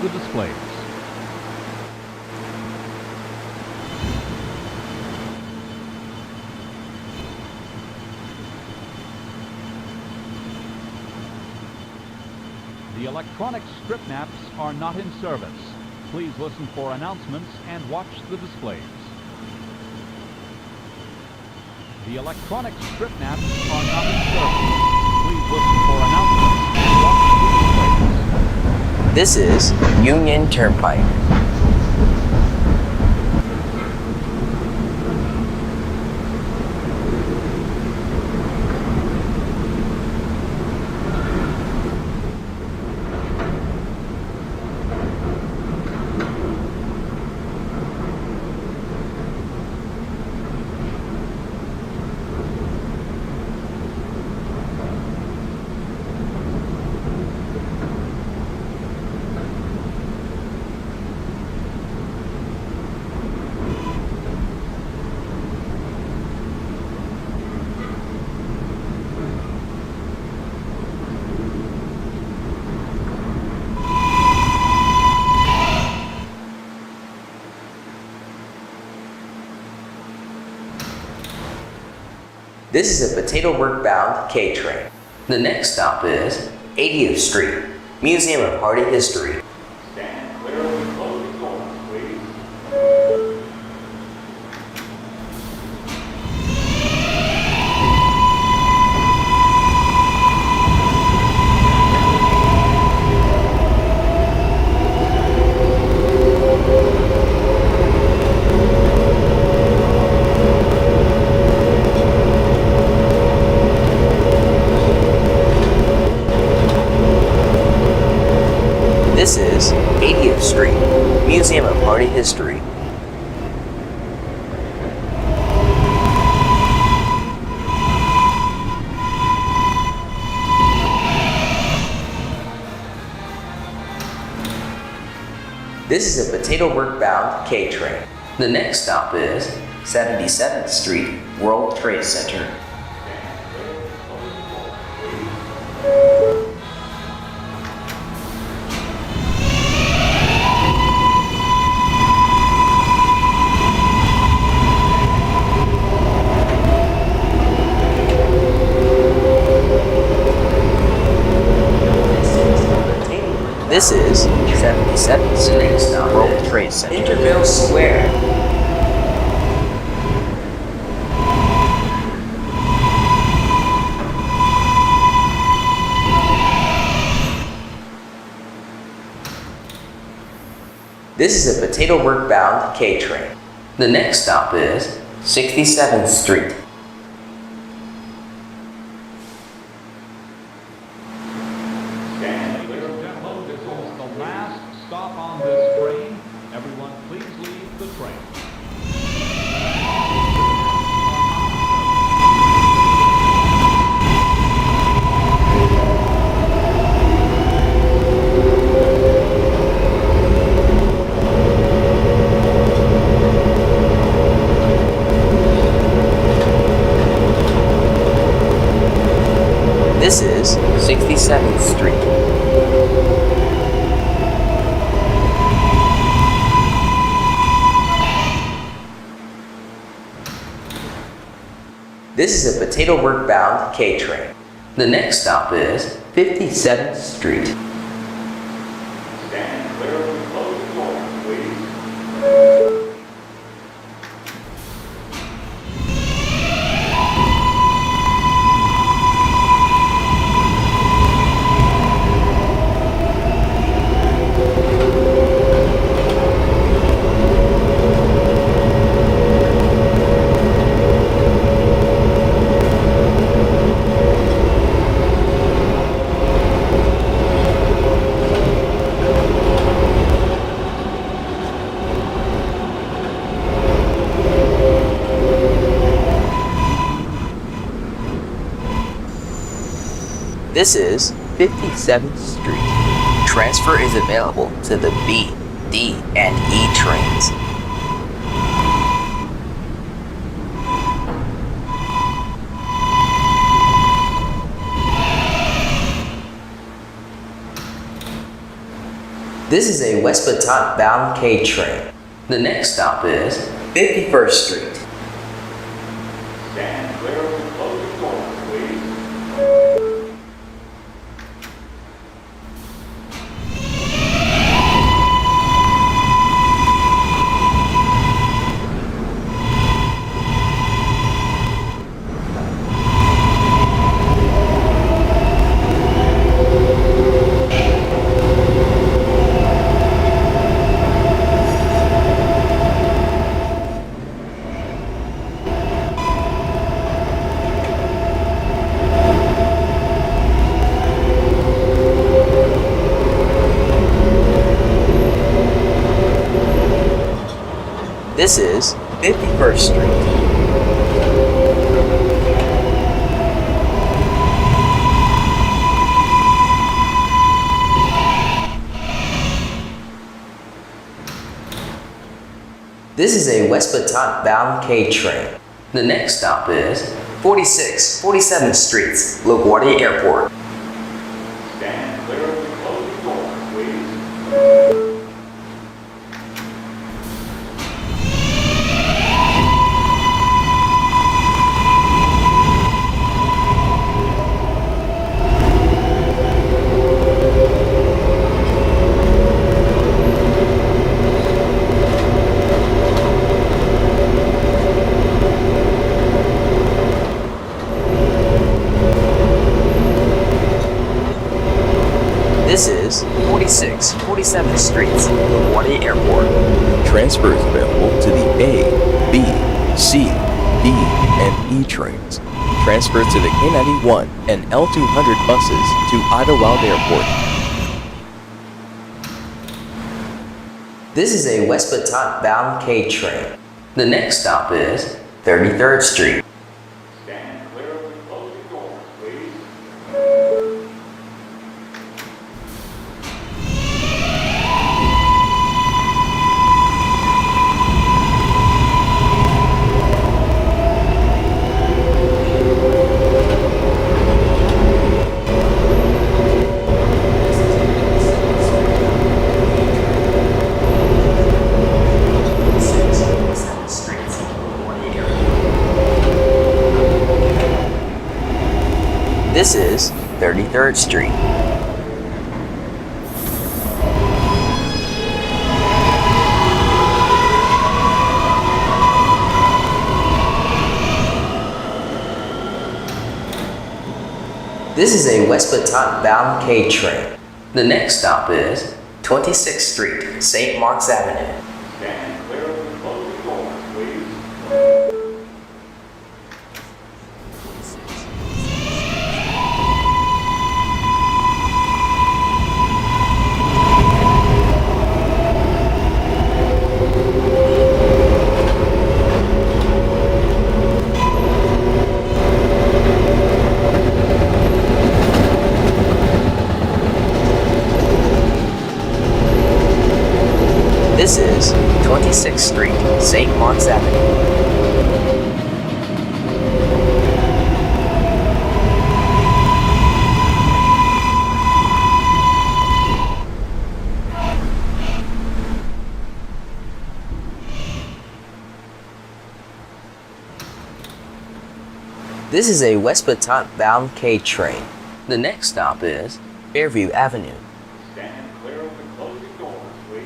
the displays. The electronic strip maps are not in service. Please listen for announcements and watch the displays. The electronic strip maps are not in service. Please listen for announcements and watch the displays. This is Union Tpke. This is a Potato Work bound K train. The next stop is 80th Street, Museum of Hardy History. Stand clear of closing doors, please. This is 80th Street, Museum of Hardy History. This is a Potato Work bound K train. The next stop is 77th Street, World Trade Center. This is 77th Street, World Trade Center. Interville Square. This is a Potato Work bound K train. The next stop is 67th Street. Stand clear, gentlemen. This is the last stop on this train. Everyone, please leave the train. This is 67th Street. This is a Potato Work bound K train. The next stop is 57th Street. Stand clear of the closing doors, please. This is 57th Street. Transfer is available to the B, D, and E trains. This is a West Baton bound K train. The next stop is 51st Street. Stand clear of the closing doors, please. This is 51st Street. This is a West Baton bound K train. The next stop is 47th Street, LaGuardia Airport. Stand clear of the closing doors, please. This is 47th Street, LaGuardia Airport. Transfer is available to the A, B, C, D, and E trains. Transfer to the K91 and L200 buses to Idlewild Airport. This is a West Baton bound K train. The next stop is 33rd Street. Stand clear of the closing doors, please. This is 33rd Street. This is a West Baton bound K train. The next stop is 26th Street, St. Mark's Avenue. Stand clear of the closing doors, please. This is 26th Street, St. Mark's Avenue. This is a West Baton bound K train. The next stop is Fairview Avenue. Stand clear of the closing doors, please.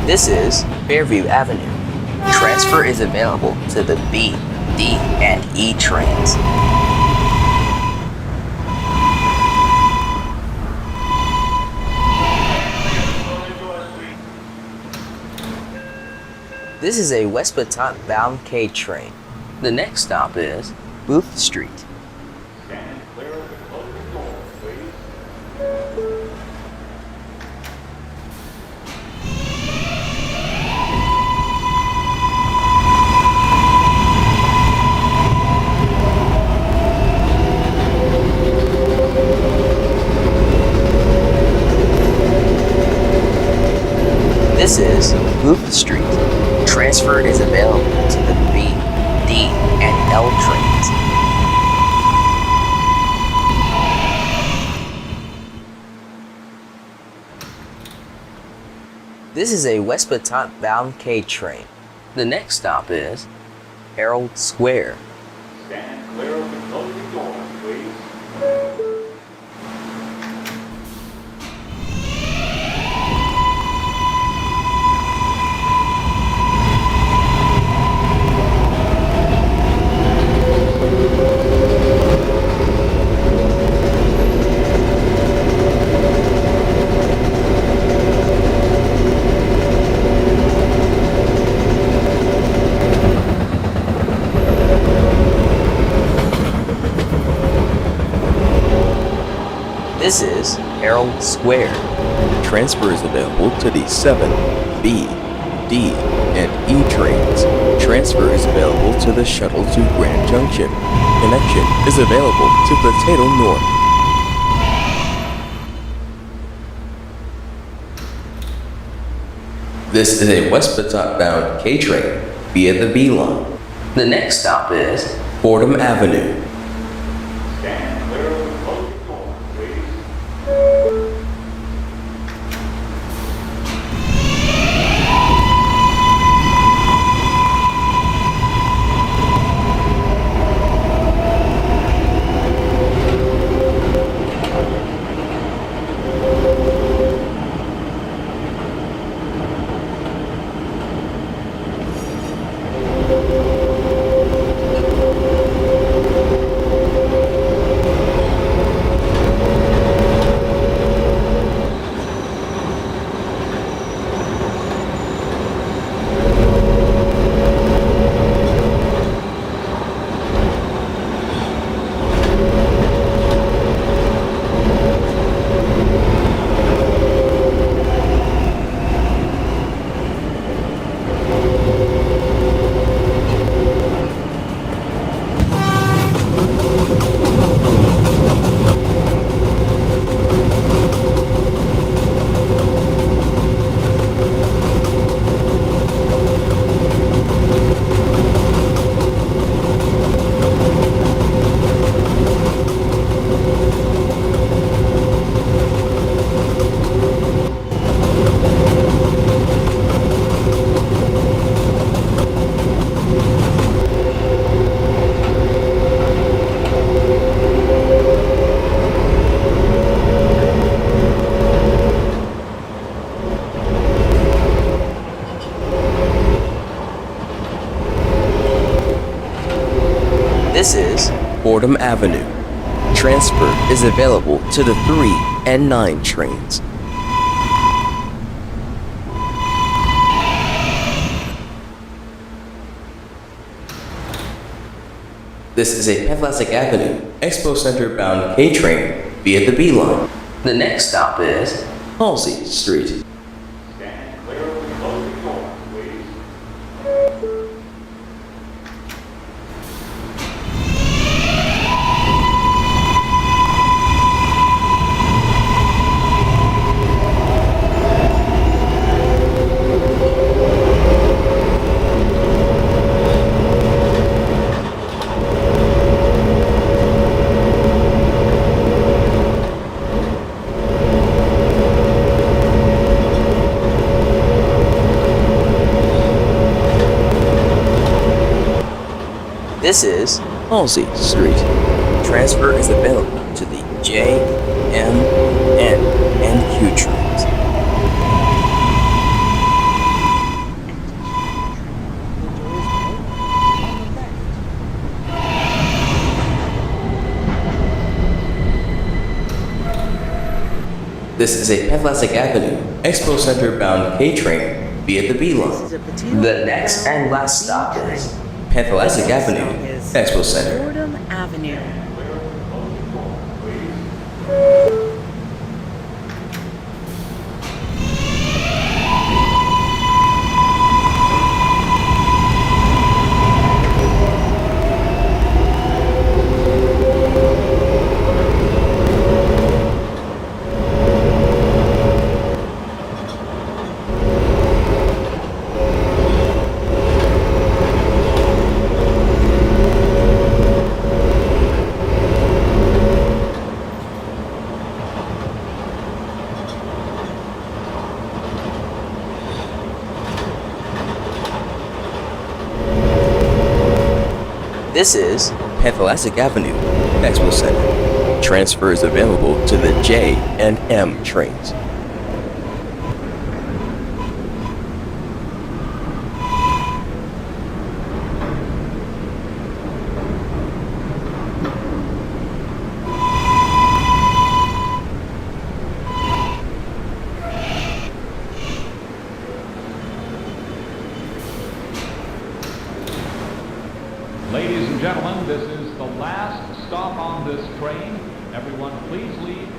This is Fairview Avenue. Transfer is available to the B, D, and E trains. This is a West Baton bound K train. The next stop is Booth Street. Stand clear of the closing doors, please. This is Loop Street. Transfer is available to the B, D, and L trains. This is a West Baton bound K train. The next stop is Herald Square. Stand clear of the closing doors, please. This is Herald Square. Transfer is available to the 7, B, D, and E trains. Transfer is available to the shuttle to Grand Junction. Connection is available to Potato North. This is a West Baton bound K train via the B line. The next stop is Fordham Avenue. Stand clear of the closing doors, please. This is Fordham Avenue. Transfer is available to the 3 and 9 trains. This is a Pathalassic Avenue Expo Center bound K train via the B line. the next stop is Halsey Street. Stand clear of the closing doors, please. This is Halsey Street. Transfer is available to the J, M, N, and Q trains. This is a Pathalassic Avenue Expo Center bound K train via the B line. the next and last stop is Pathalassic Avenue Expo Center. Fordham Avenue. This is Pathalassic Avenue Expo Center. Transfer is available to the J and M trains. Ladies and gentlemen, this is the last stop on this train. Everyone, please leave